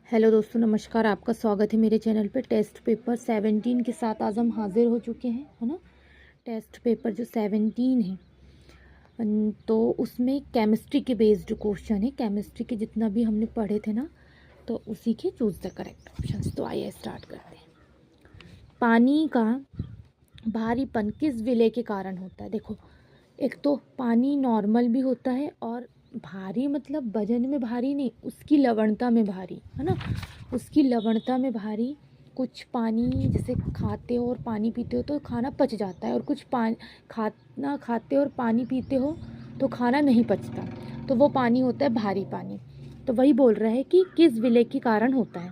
Hello दोस्तों, नमस्कार। आपका स्वागत है मेरे चैनल पे। टेस्ट पेपर 17 के साथ आज हम हाजिर हो चुके हैं, है ना। टेस्ट पेपर जो 17 है तो उसमें केमिस्ट्री के बेस्ड क्वेश्चन है। केमिस्ट्री के जितना भी हमने पढ़े थे ना, तो उसी के चूज द करेक्ट ऑप्शंस। तो आइए स्टार्ट करते हैं। पानी का भारीपन किस विलय के कारण होता है? देखो, एक तो पानी नॉर्मल भी होता है, और भारी मतलब वजन में भारी नहीं, उसकी लवणता में भारी, है ना। उसकी लवणता में भारी। कुछ पानी जैसे खाते हो और पानी पीते हो तो खाना पच जाता है, और कुछ खाना खाते हो और पानी पीते हो तो खाना नहीं पचता, तो वो पानी होता है भारी पानी। तो वही बोल रहा है कि किस विलय के कारण होता है,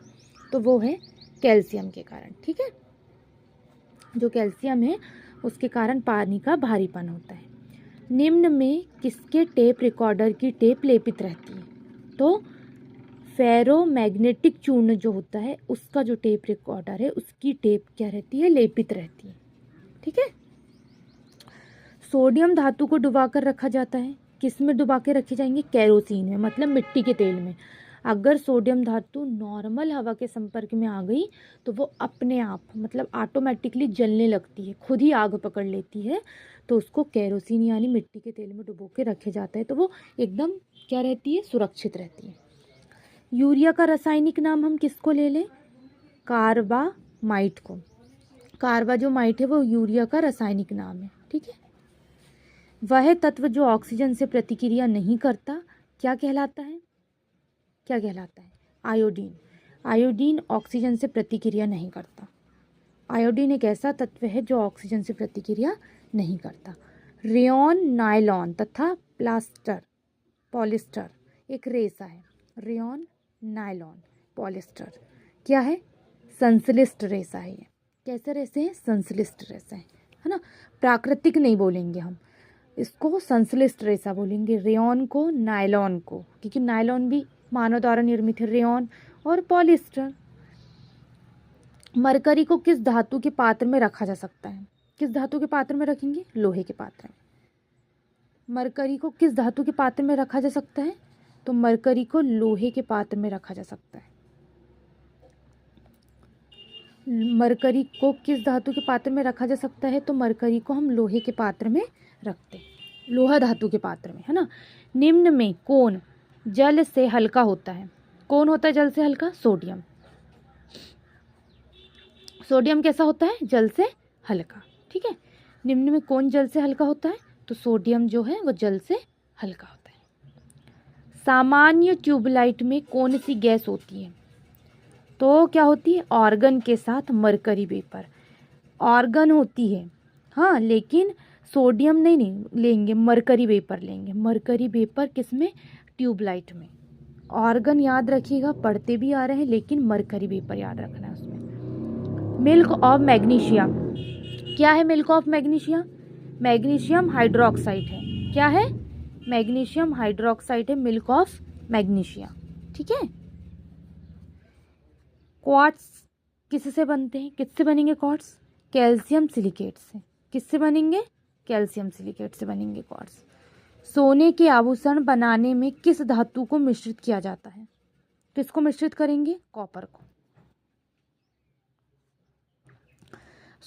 तो वो है कैल्शियम के कारण। ठीक है, जो कैल्शियम है उसके कारण पानी का भारीपन होता है। निम्न में किसके टेप रिकॉर्डर की टेप लेपित रहती है? तो फेरोमैग्नेटिक चूर्ण जो होता है उसका जो टेप रिकॉर्डर है उसकी टेप क्या रहती है? लेपित रहती है। ठीक है। सोडियम धातु को डुबा कर रखा जाता है। किस में डुबा के रखे जाएंगे? कैरोसिन में, मतलब मिट्टी के तेल में। अगर सोडियम धातु नॉर्मल हवा के संपर्क में आ गई तो वो अपने आप मतलब ऑटोमेटिकली जलने लगती है, खुद ही आग पकड़ लेती है। तो उसको कैरोसिन यानी मिट्टी के तेल में डुबो के रखे जाता है, तो वो एकदम क्या रहती है? सुरक्षित रहती है। यूरिया का रासायनिक नाम हम किसको ले लें? कार्बामाइट को। कार्बा जो माइट है वो यूरिया का रासायनिक नाम है। ठीक है। वह तत्व जो ऑक्सीजन से प्रतिक्रिया नहीं करता क्या कहलाता है? क्या कहलाता है? आयोडीन। आयोडीन ऑक्सीजन से प्रतिक्रिया नहीं करता। आयोडीन एक ऐसा तत्व है जो ऑक्सीजन से प्रतिक्रिया नहीं करता। रेयॉन, नायलॉन तथा पॉलिस्टर एक रेशा है। रेयॉन, नायलॉन, पॉलिस्टर क्या है? संश्लिष्ट रेशा है ये। कैसे रेशे हैं? संश्लिष्ट रेशा है ना। प्राकृतिक नहीं बोलेंगे हम इसको, संश्लिष्ट रेशा बोलेंगे। रेयॉन को, नायलॉन को, क्योंकि नायलॉन भी मानव द्वारा निर्मित है। रेयॉन और पॉलिस्टर। मरकरी को किस धातु के पात्र में रखा जा सकता है? किस धातु के पात्र में रखेंगे? लोहे के पात्र में। मरकरी को किस धातु के पात्र में रखा जा सकता है? तो मरकरी को लोहे के पात्र में रखा जा सकता है। मरकरी को किस धातु के पात्र में रखा जा सकता है? तो मरकरी को हम लोहे के पात्र में रखते हैं, लोहा धातु के पात्र में, है ना। निम्न में कौन जल से हल्का होता है? कौन होता है जल से हल्का? सोडियम। सोडियम कैसा होता है? जल से हल्का। ठीक है। निम्न में कौन जल से हल्का होता है? तो सोडियम जो है वो जल से हल्का होता है। सामान्य ट्यूबलाइट में कौन सी गैस होती है? तो क्या होती है? ऑर्गन के साथ मरकरी वेपर। ऑर्गन होती है, हाँ, लेकिन सोडियम नहीं लेंगे, मरकरी वेपर लेंगे। मरकरी वेपर किस में? ट्यूबलाइट में। ऑर्गन याद रखिएगा, पढ़ते भी आ रहे हैं, लेकिन मरकरी वेपर याद रखना है उसमें। मिल्क ऑफ मैग्नीशिया क्या है? Milk of magnesia magnesium hydroxide है। क्या है? मैग्नीशियम हाइड्रोक्साइड है मिल्क ऑफ मैग्नीशिया। ठीक है। क्वार्ट्स किससे बनते हैं? किससे बनेंगे क्वार्ट्स? कैल्शियम सिलिकेट से। किससे बनेंगे? कैल्शियम सिलिकेट से बनेंगे क्वार्ट्स। सोने के आभूषण बनाने में किस धातु को मिश्रित किया जाता है? किसको मिश्रित करेंगे? कॉपर को।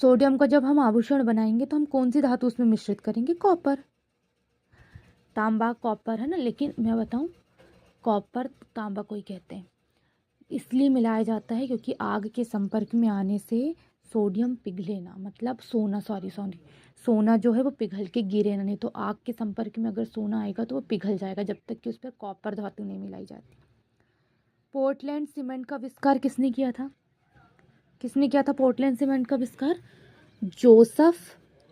सोडियम का जब हम आभूषण बनाएंगे तो हम कौन सी धातु उसमें मिश्रित करेंगे? कॉपर। तांबा, कॉपर, है ना। लेकिन मैं बताऊं, कॉपर तांबा को ही कहते हैं। इसलिए मिलाया जाता है क्योंकि आग के संपर्क में आने से सोडियम पिघले ना, मतलब सोना जो है वो पिघल के गिरे ना। नहीं तो आग के संपर्क में अगर सोना आएगा तो वो पिघल जाएगा, जब तक कि उस पर कॉपर धातु नहीं मिलाई जाती। पोर्टलैंड सीमेंट का आविष्कार किसने किया था? किसने किया था पोर्टलैंड सीमेंट का आविष्कार? जोसेफ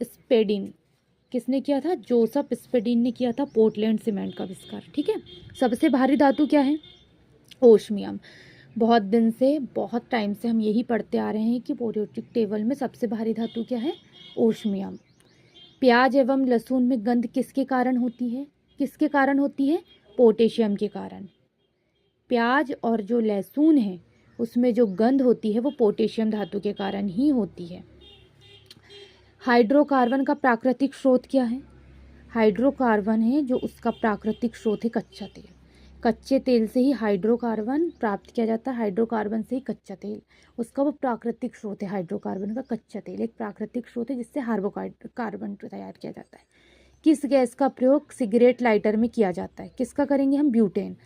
स्पेडिन। किसने किया था? जोसेफ स्पेडिन ने किया था पोर्टलैंड सीमेंट का आविष्कार। ठीक है। सबसे भारी धातु क्या है? ओस्मियम। बहुत दिन से, बहुत टाइम से हम यही पढ़ते आ रहे हैं कि पीरियोडिक टेबल में सबसे भारी धातु क्या है? ओस्मियम। प्याज एवं लहसुन में गंध किसके कारण होती है? किसके कारण होती है? पोटेशियम के कारण। प्याज और जो लहसुन है उसमें जो गंध होती है वो पोटेशियम धातु के कारण ही होती है। हाइड्रोकार्बन का प्राकृतिक स्रोत क्या है? हाइड्रोकार्बन है जो उसका प्राकृतिक स्रोत है कच्चा तेल। कच्चे तेल से ही हाइड्रोकार्बन प्राप्त किया जाता है, हाइड्रोकार्बन से ही कच्चा तेल, उसका वो प्राकृतिक स्रोत है। हाइड्रोकार्बन का कच्चा तेल एक प्राकृतिक स्रोत है जिससे कार्बन तैयार किया जाता है। किस गैस का प्रयोग सिगरेट लाइटर में किया जाता है? किसका करेंगे हम? ब्यूटेन,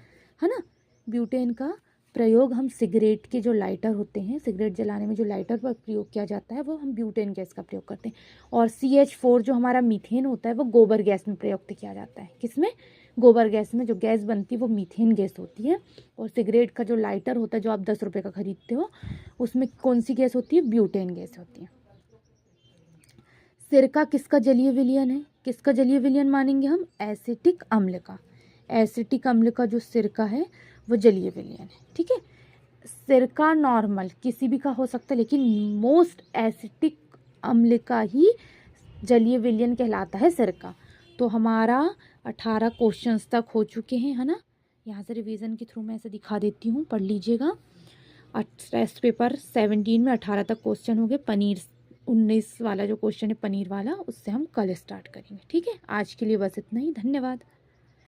है ना। ब्यूटेन का प्रयोग हम सिगरेट के जो लाइटर होते हैं, सिगरेट जलाने में जो लाइटर पर प्रयोग किया जाता है वो हम ब्यूटेन गैस का प्रयोग करते हैं। और CH4 जो हमारा मीथेन होता है वो गोबर गैस में प्रयुक्त किया जाता है। किसमें? गोबर गैस में। जो गैस बनती है वो मीथेन गैस होती है। और सिगरेट का जो लाइटर होता है जो आप 10 रुपये का खरीदते हो, उसमें कौन सी गैस होती है? ब्यूटेन गैस होती है। सिरका किसका जलीय विलयन है? किसका जलीय विलयन मानेंगे हम? एसिटिक अम्ल का। एसिटिक अम्ल का जो सिरका है वो जलीय विलयन है। ठीक है। सिरका नॉर्मल किसी भी का हो सकता है, लेकिन मोस्ट एसिटिक अम्ल का ही जलीय विलयन कहलाता है सिरका। तो हमारा 18 क्वेश्चंस तक हो चुके हैं, है ना। यहाँ से रिवीजन के थ्रू मैं ऐसे दिखा देती हूँ, पढ़ लीजिएगा। टेस्ट पेपर 17 में 18 तक क्वेश्चन हो गए। पनीर 19 वाला जो क्वेश्चन है पनीर वाला, उससे हम कल स्टार्ट करेंगे। ठीक है, आज के लिए बस इतना ही। धन्यवाद।